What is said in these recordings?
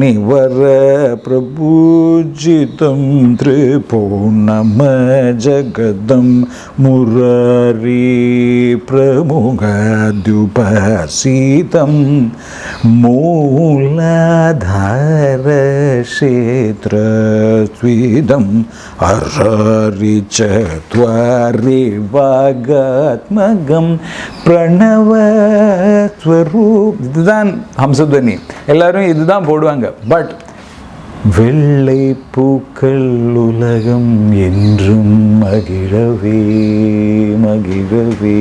निवर प्रपूजितं त्रिपूर्णम जगदं मुरारी प्रमुखद्युपसीतं मूलाधार क्षेत्रस्विदं हररि चत्वारि वागात्मकं प्रणव स्वरूप. இதுதான் ஹம்சத்வனி. எல்லாரும் இதுதான் போடுவாங்க. பட் வெள்ளை பூக்கள் உலகம் என்றும் மகிழவே மகிழவே,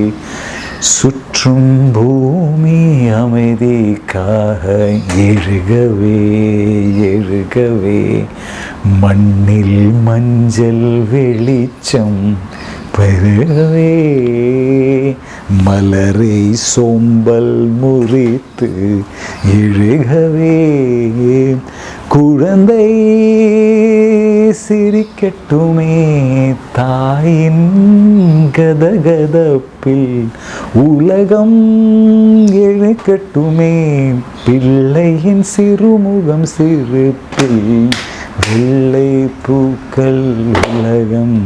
சுற்றும் பூமி அமைதிக்காக எழுகவே எழுகவே, மண்ணில் மஞ்சள் வெளிச்சம் பெருகவே, மலரை சோம்பல் முறித்து எழுகவே, குழந்தை சிரிக்கட்டுமே தாயின் கதகதப்பில், உலகம் எழுக்கட்டுமே பிள்ளையின் சிறுமுகம் சிரிப்பில், வெள்ளை பூக்கள் உலகம்.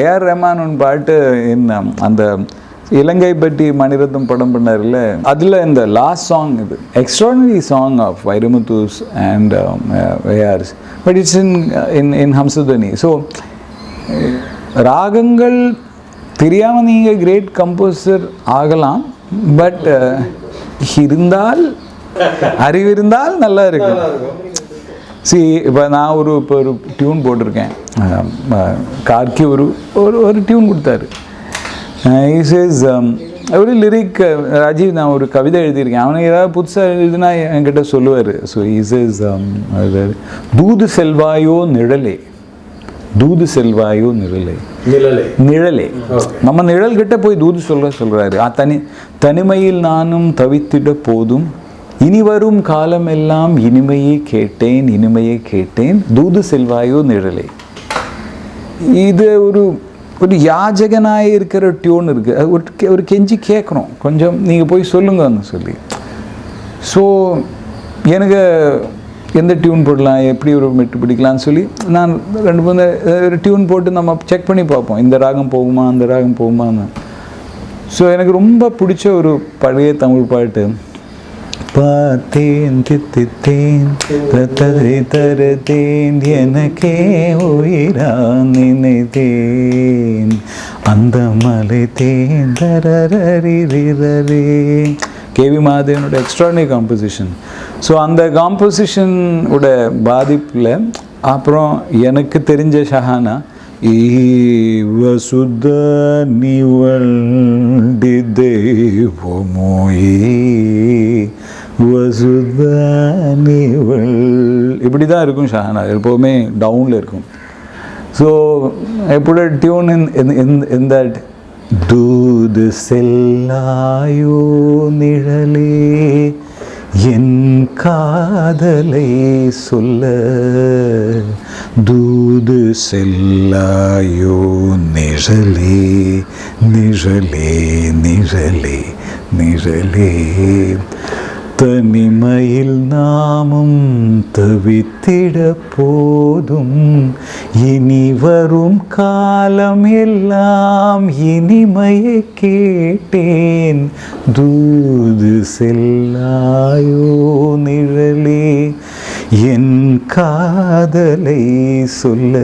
ஏஆர் ரஹ்மான் பாட்டு என்ன, அந்த இலங்கை பற்றி மணிரத்னம் படம் பண்ணார்ல, அதில் இந்த லாஸ்ட் சாங் இது extraordinary song of Vairamuthu's and AR's, but it's in Hamsadhwani. So ராகங்கள் தெரியாமல் நீங்கள் கிரேட் கம்போசர் ஆகலாம், பட் இருந்தால் அறிவு இருந்தால் நல்லா இருக்கும். இப்போ நான் ஒரு டியூன் போட்டிருக்கேன், கார்கி ஒரு டியூன் கொடுத்தாரு. ஒரு லிரிக், ராஜீவ் நான் ஒரு கவிதை எழுதியிருக்கேன், அவனுக்கு ஏதாவது புதுசாக எழுதுனா என்கிட்ட சொல்லுவார். ஸோ தூது செல்வாயோ நிழலே, தூது செல்வாயோ நிழலே நிழலே, நம்ம நிழல் கிட்ட போய் தூது சொல்கிறாரு. தனிமையில் நானும் தவித்திட போதும், இனி வரும் காலம் எல்லாம் இனிமையே கேட்டேன் இனிமையே கேட்டேன், தூது செல்வாயோ நிழலே. இது ஒரு யாஜகனாக இருக்கிற டியூன் இருக்குது. ஒரு கெஞ்சி கேட்குறோம், கொஞ்சம் நீங்கள் போய் சொல்லுங்கன்னு சொல்லி. ஸோ எனக்கு எந்த டியூன் போடலாம், எப்படி ஒரு மெட்டு பிடிக்கலான்னு சொல்லி நான் 2-3 ஒரு டியூன் போட்டு நம்ம செக் பண்ணி பார்ப்போம், இந்த ராகம் போகுமா அந்த ராகம் போகுமான்னு. ஸோ எனக்கு ரொம்ப பிடிச்ச ஒரு பழைய தமிழ் பாட்டு, பார்த்தேன் தித்தித்தேன் தத்ததை தரத்தேன் எனக்கே உயிரான் நினைத்தேன் அந்த மலை தேன் தரரரிரரே. கேவி மாதேவனோட எக்ஸ்ட்ராடனரி காம்போசிஷன். ஸோ அந்த காம்போசிஷனோட பாதிப்பில் அப்புறம் எனக்கு தெரிஞ்ச ஷஹானா, வசுத நிவல்டி தெய்வமோயே வசுத நிவல், இப்படி தான் இருக்கும் ஷஹானா, எப்போவுமே டவுனில் இருக்கும். ஸோ எப்படி டியூன் இன் தட், தூது செல்லாயோ நிழலே என் காதலை சொல்ல, தூது செல்லாயோ நிழலே நிழலே நிழலே நிழலே, தனிமையில் நாமும் தவித்திட போதும், இனி வரும் காலம் எல்லாம் இனிமையை கேட்டேன், தூது செல்லாயோ நிழலே என் காதலை சொல்ல,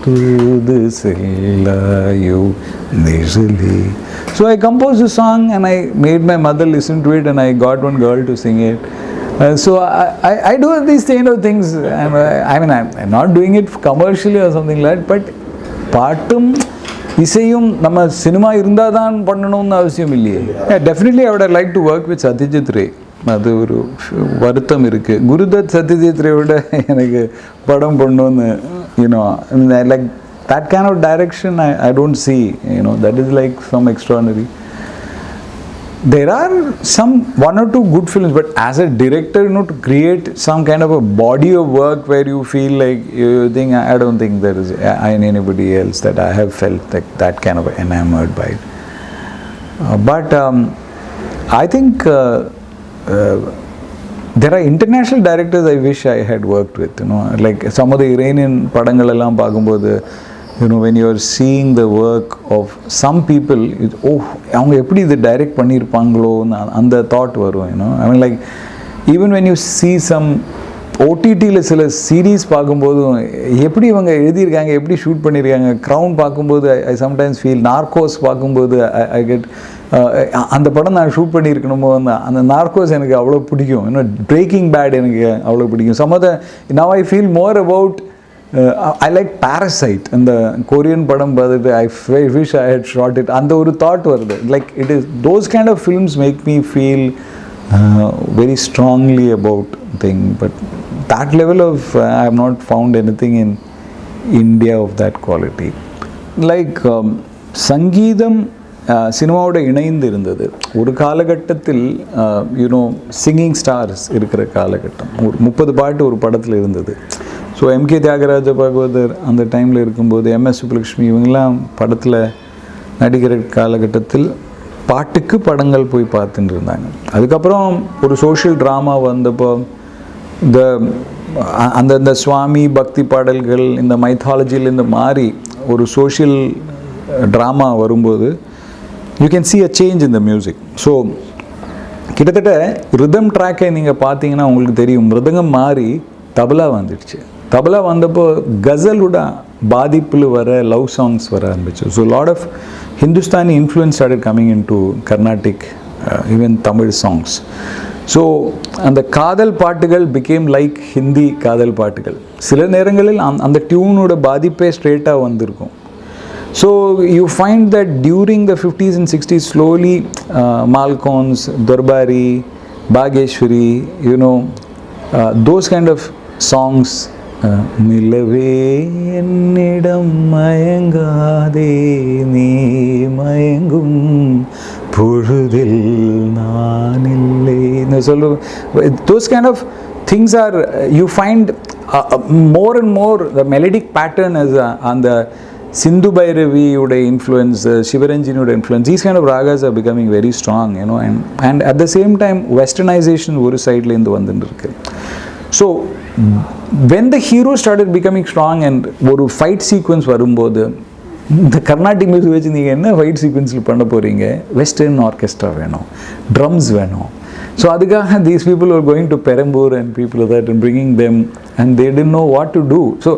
தூது செல்லாயோ நிழலே. So I composed a song and I made my mother listen to it and I got one girl to sing it. So I do these kind of things. I mean, I'm not doing it commercially or something like that, but பாட்டும் இசையும் நம்ம cinema இருந்தால் தான் பண்ணணும்னு அவசியம் இல்லையே. Definitely I would have liked to work with Satyajit Ray. அது ஒரு வருத்தம் இருக்குது. குருதத் சத்யஜித் ரேயோட எனக்கு படம் பண்ணணும்னு, like that kind of direction I don't see, that is like some extraordinary. there are one or two good films, but as a director, to create some kind of a body of work where you feel like you think, I don't think there is anybody else that I have felt like that kind of enamored by it. But I think there are international directors I wish I had worked with, like some of the Iranian padangal ellam paakumbodhu, when you are seeing the work of some people, avanga eppadi idu direct pannirpaangalo and the thought varum, I mean, like even when you see some OTT la sila series paakumbodhu eppadi ivanga ezhudirukanga, eppadi shoot pannirukanga, Crown paakumbodhu I sometimes feel, Narcos paakumbodhu I get அந்த படம் நான் shoot பண்ணியிருக்கணுமோ, அந்த Narcos எனக்கு அவ்வளோ பிடிக்கும், braking bad எனக்கு அவ்வளோ பிடிக்கும். Some of the now I feel more about I like Parasite, அந்த கொரியன் படம் பார்த்துட்டு I wish I had shot it, அந்த ஒரு தாட் வருது. Like it is those kind of films make me feel very strongly about thing. But that level of I have not found anything in India of that quality. Like சங்கீதம் சினிமாவோட இணைந்து இருந்தது ஒரு காலகட்டத்தில். Singing stars இருக்கிற காலகட்டம், ஒரு 30 பாட்டு ஒரு படத்தில் இருந்தது. ஸோ எம்கே தியாகராஜ பாகவதர் அந்த டைமில் இருக்கும்போது, எம்எஸ் சுப்புலக்ஷ்மி இவங்கெல்லாம் படத்தில் நடிக்கிற காலகட்டத்தில் பாட்டுக்கு படங்கள் போய் பார்த்துட்டு இருந்தாங்க. அதுக்கப்புறம் ஒரு சோஷியல் ட்ராமா வந்தப்போ அந்த சுவாமி பக்தி பாடல்கள், இந்த மைத்தாலஜிலேருந்து மாறி ஒரு சோஷியல் ட்ராமா வரும்போது you can see a change in the music. So கிட்டத்தட்ட ரிதம் ட்ராக்கை நீங்கள் பார்த்தீங்கன்னா உங்களுக்கு தெரியும், மிருதங்கம் மாறி தபலா வந்துடுச்சு. தபலா வந்தப்போ கசலோட பாதிப்பில் வர லவ் சாங்ஸ் வர ஆரம்பிச்சு. So lot of Hindustani influence started coming into Carnatic, even Tamil songs. So அந்த காதல் பாட்டுகள் பிகேம் லைக் ஹிந்தி காதல் பாட்டுகள். சில நேரங்களில் அந்த டியூனோட பாதிப்பே ஸ்ட்ரெயிட்டாக வந்திருக்கும். So you find that during the 50s and 60s, slowly Malkons, Darbari, Bageshwari, those kind of songs, Nilave ennidam mayangade nee mayangum purudil naanille, so those kind of things are, you find more and more the melodic pattern as on the Sindhu Bhairaviyoda influence, Shivaranjiniyoda influence, these kind of ragas are becoming very strong, and at the same time westernization oru side la indu vandirukku. So when the hero started becoming strong and oru fight sequence varumbodhu, the Carnatic music vechi neenga enna fight sequence la panna poringa, western orchestra venum, drums venum. So adukkaga these people were going to Perambur and people of that and bringing them, and they didn't know what to do. So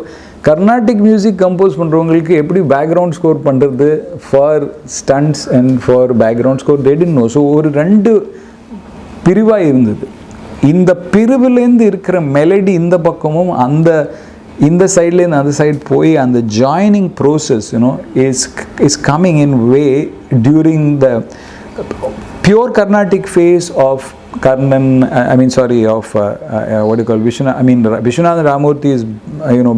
Carnatic music compose பண்ணுறவங்களுக்கு எப்படி background score பண்ணுறது for stunts and for background score they didn't know. So ஒரு 2 பிரிவாக இருந்தது. இந்த பிரிவுலேருந்து இருக்கிற melody இந்த பக்கமும் இந்த சைட்லேருந்து அந்த சைட் போய் அந்த joining process is coming in way during the pure Carnatic phase of Karnan, of what you call Vishwanathan Ramurthy is,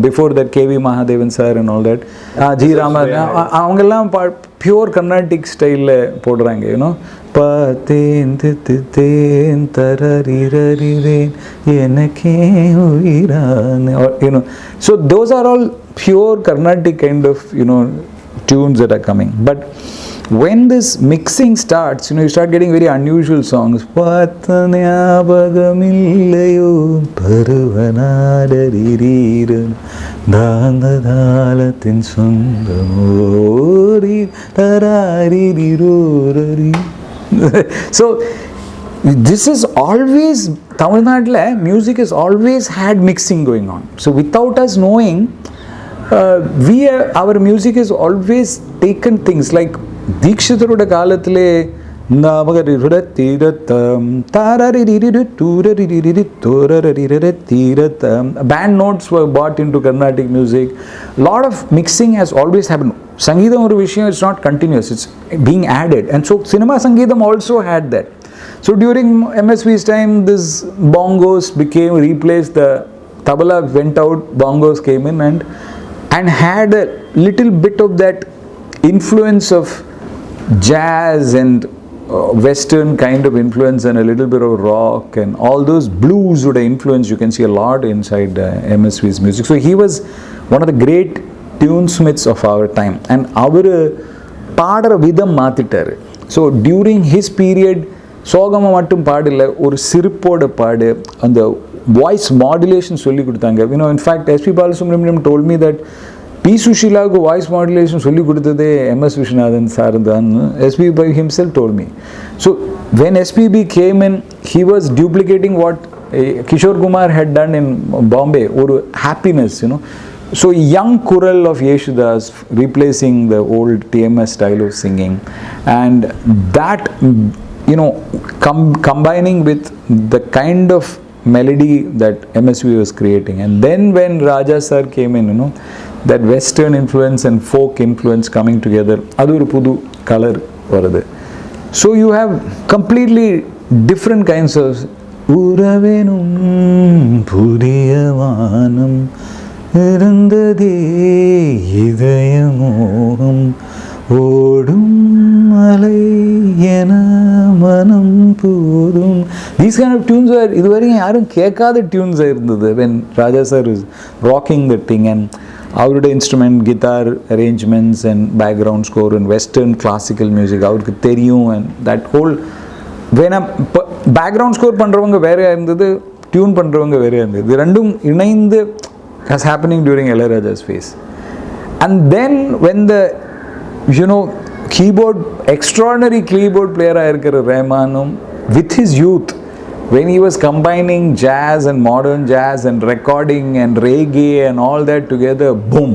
before that KV Mahadevan sir and all that, G Rama, avangallam pure Carnatic style la podranga, paten titen tararirariren enake uiran, so those are all pure Carnatic kind of tunes that are coming. But when this mixing starts, you start getting very unusual songs. Patanyabagamillayo paruvanadariran dandadalatin sundamori tararirirorari. So this is always, Tamil Nadu music has always had mixing going on. So without us knowing, our music has always taken things like தீக்ஷிதரோட காலத்திலே band notes were brought into Carnatic music. Lot of mixing has always happened. Sangeetham oru vishayam, it's not continuous, it's being added, and so cinema sangeetham also had that. So during MSV's time, this bongos became replaced, the tabla went out, bongos came in and had a little bit of that influence of jazz and Western kind of influence and a little bit of rock and all those blues would influence, you can see a lot inside MSV's music. So he was one of the great tunesmiths of our time, and அவர் பாடுற விதம் மாற்றிட்டார். So during his period சோகமாக மட்டும் பாடல, ஒரு சிரிப்போட பாடு, அந்த voice modulation சொல்லி கொடுத்தாங்க. In fact SP Balasubrahmanyam told me that P சுஷீலாவுக்கு வாய்ஸ் மாடுலேஷன் சொல்லி கொடுத்ததே எம்எஸ் விஸ்வநாதன் சார் தான். SP by himself told me. So when SPB came in, he was duplicating what Kishore Kumar had done in Bombay. ஒரு happiness, So young kural of Yeshudas replacing the old TMS style of singing, and that combining with the kind of melody that MSV was creating. And then when Raja sir came in, that western influence and folk influence coming together, adu oru pudu color varudhu. So you have completely different kinds of uravenum puriyavanam irundade idayamogam odum alai ena manam pudum. These kind of tunes were iduvaraiyum yarum kekada tunes irundhathu when Raja sir was rocking the thing. And அவருடைய instrument, guitar arrangements and background score and western classical music அவருக்கு தெரியும். And that whole வேணா background score பண்ணுறவங்க வேறையாக இருந்தது, tune பண்ணுறவங்க வேறையாக இருந்தது. இது ரெண்டும் இணைந்து has happening during Ilaiyaraaja's phase. And then when the keyboard extraordinary keyboard பிளேயராக இருக்கிற ரஹ்மானும் with his youth, when he was combining jazz and modern jazz and recording and reggae and all that together, boom,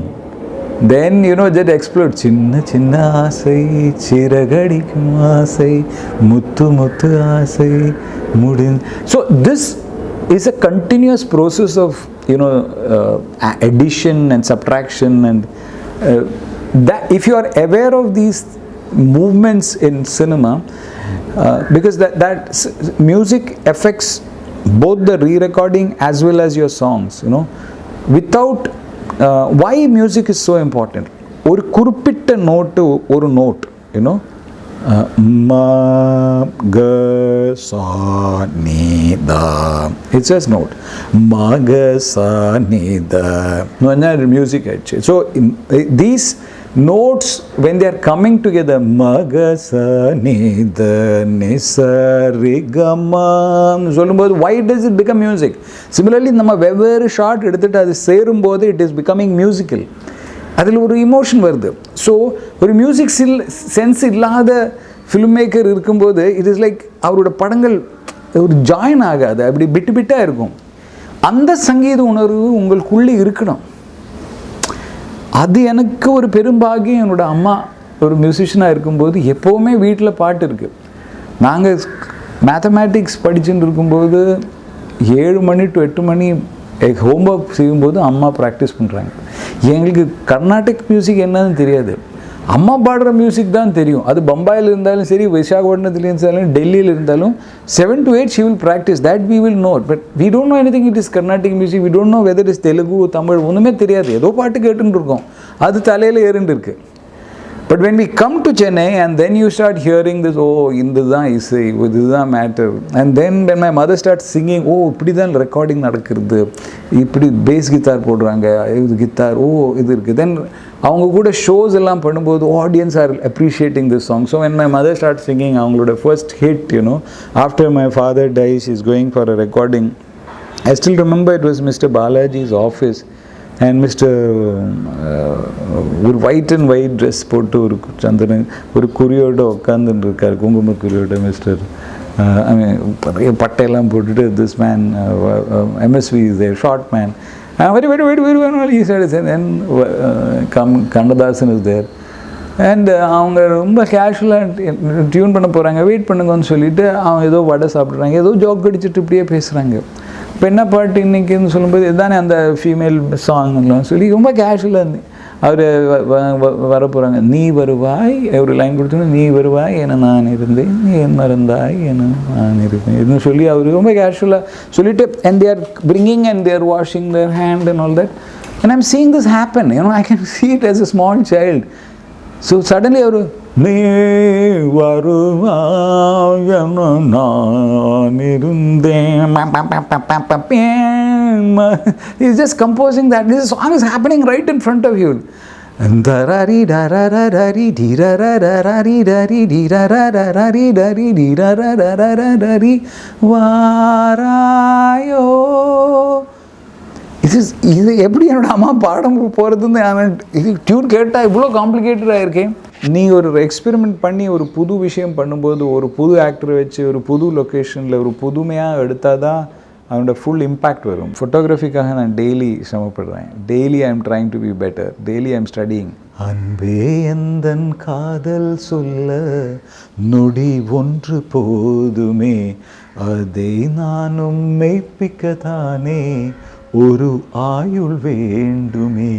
then that explode. Chinna chinna aasai chiragadikum aasai muttu muttu aasai mudin. So this is a continuous process of addition and subtraction, and that if you are aware of these movements in cinema, because that music affects both the re-recording as well as your songs, without why music is so important. ஒரு குறிப்பிட்ட note, ஒரு note, ma ga sa ni da, it's just note, ma ga sa ni da, no music actually. So these notes, when they are coming together, maga sa ni da ni sa re ga ma சொல்லும்போது, why does it become music? Similarly, நம்ம வெவ்வேறு short எடுத்துட்டு அது சேரும்போது it is becoming musical. அதில் ஒரு emotion வருது. So ஒரு மியூசிக் சென்ஸ் இல்லாத ஃபிலிம் மேக்கர் இருக்கும்போது இட் இஸ் லைக் அவரோட படங்கள் ஒரு ஜாயின் ஆகாது, அப்படி பிட்டு பிட்டாக இருக்கும். அந்த சங்கீத உணர்வு உங்களுக்குள்ளே இருக்கணும். அது எனக்கு ஒரு பெரும்பாகியம். என்னோட அம்மா ஒரு மியூசிஷியனாக இருக்கும்போது எப்போவுமே வீட்டில் பாட்டு இருக்குது. நாங்கள் மேத்தமேட்டிக்ஸ் படிச்சுட்டு இருக்கும்போது 7 மணி to 8 மணி ஹோம்ஒர்க் செய்யும்போது அம்மா ப்ராக்டிஸ் பண்ணுறாங்க. எங்களுக்கு கர்நாடிக் மியூசிக் என்னன்னு தெரியாது, அம்மா பாடுற மியூசிக் தான் தெரியும். அது பம்பாயில் இருந்தாலும் சரி, விசாகப்பட்டினத்தில் இருந்தாலும், டெல்லியில் இருந்தாலும் 7 to 8 she will practice that we will know, but we don't know anything. It is Carnatic music, we don't know whether it is Telugu, Tamil, ஒன்றுமே தெரியாது. ஏதோ பாட்டு கேட்டுன்னு இருக்கோம், அது தலையில் ஏறிண்டு இருக்கு. But when we come to Chennai and then you start hearing this, oh, இதுதான் இசை, இதுதான் matter. And then when my mother starts singing, oh, இப்படி தான் ரெக்கார்டிங் நடக்கிறது, இப்படி பேஸ் கித்தார் போடுறாங்க, இது கித்தார், ஓ இது இருக்குது. தென் அவங்க கூட ஷோஸ் எல்லாம் பண்ணும்போது audience are appreciating this song. So when my mother starts singing, அவங்களோட first hit, after my father dies, she's going for a recording. I still remember it was Mr. Balaji's office. And Mr. ஒரு white and white dress போட்டு ஒரு சந்திரன் ஒரு குறியோட உட்காந்துட்டு இருக்கார், குங்கும குறியோட mister, ஐ மீன் பட்டையெல்லாம் போட்டுட்டு, this man MSV is there, short man, very well, he said, and then Kannadasan is there. And அவங்க ரொம்ப கேஷுவலாக டியூன் பண்ண போகிறாங்க, வெயிட் பண்ணுங்கன்னு சொல்லிவிட்டு அவங்க ஏதோ வடை சாப்பிட்றாங்க, ஏதோ ஜோக் அடிச்சுட்டு இப்படியே பேசுகிறாங்க. இப்போ என்ன பாட்டு இன்றைக்கின்னு சொல்லும்போது இதுதானே அந்த ஃபீமேல் சாங்லாம் சொல்லி ரொம்ப கேஷுவலாக இருந்து அவர் வர போகிறாங்க. நீ வருவாய், ஒரு லைன் கொடுத்தோன்னா, நீ வருவாய் என நான் இருந்தேன், நீ மறந்தாய் என நான் இருப்பேன் இதுன்னு சொல்லி அவர் ரொம்ப கேஷுவலாக சொல்லிவிட்டு, and they're bringing and they're washing their hand and all that. And I'm seeing this happen, I can see it as a small child. So suddenly அவர் நீ வருவாய் என நான் இருந்தேன். He's just composing that. This song is happening right in front of you. Darari dararari dirararari dari dirararari dari dirararari வாராயோ. இது எப்படி என்னோட அம்மா பாடம் போகிறதுன்னு இது டியூன் கேட்டால் இவ்வளோ காம்ப்ளிகேட்டடாக இருக்கேன். நீ ஒரு எக்ஸ்பெரிமெண்ட் பண்ணி ஒரு புது விஷயம் பண்ணும்போது ஒரு புது ஆக்டரை வச்சு ஒரு புது லொக்கேஷனில் ஒரு புதுமையாக எடுத்தால் தான் அவனோட ஃபுல் இம்பேக்ட் வரும். ஃபோட்டோகிராஃபிக்காக நான் டெய்லி சிரமப்படுறேன். Daily I am trying to be better. Daily I am studying. அன்பே எந்தன் காதல் சொல்ல நொடி ஒன்று போதுமே, அதை நானும் மெய்ப்பிக்கத்தானே ஒரு ஆயுள் வேண்டுமே.